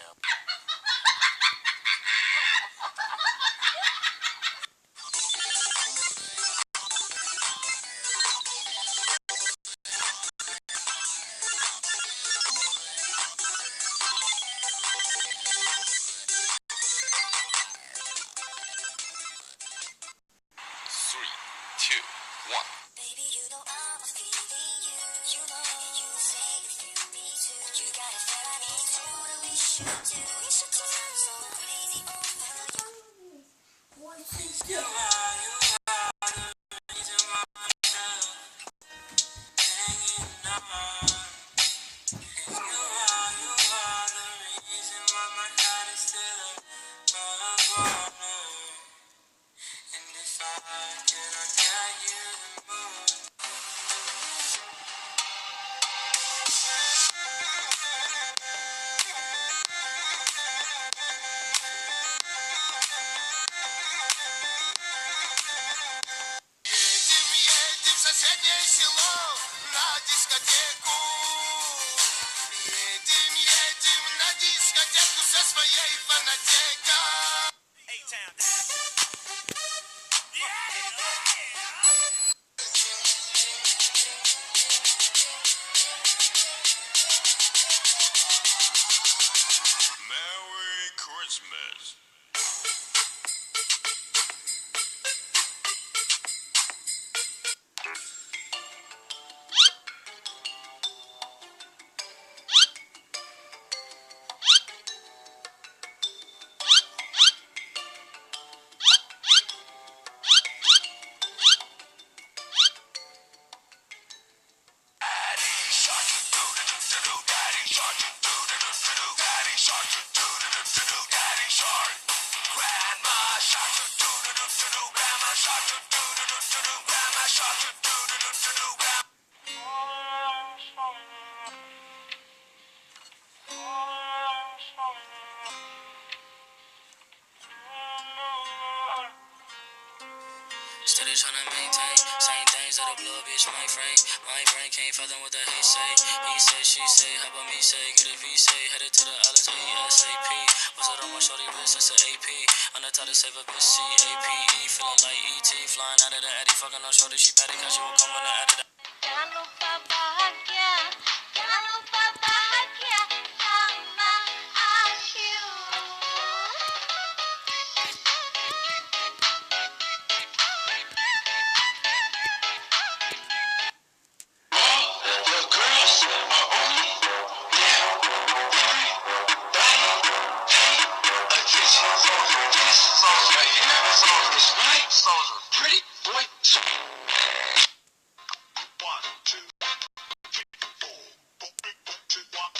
Three, two, one. Baby, you know I'm feeling you. You know, and you say you feel me too. You got a feel I need to. What do we should do? We should do. I'm so crazy over you. You are the reason why I'm hanging on. And you are the reason why my heart is still above. And if I cannot get you the moon. Едем в соседнее село на дискотеку. Едем на дискотеку со своей фанатекой. Merry Christmas. Steady tryna maintain, same things that'll blow a bitch my frame. My brain can't fathom what the hate say. He say, she say, how about me say? Get a V say, headed to the islands ASAP. What's it on my shorty wrist? That's an AP. On the top to save a bitch CAPE. Feeling like ET, flying out of the Addy. Fucking on shorty, she better cause she won't come when I added. Jangan lupa bahagia, jangan lupa bahagia sama aku. The girls are only attention. This song right here is my pretty boy. 1, 2, 3, 4. 1, 2, 1.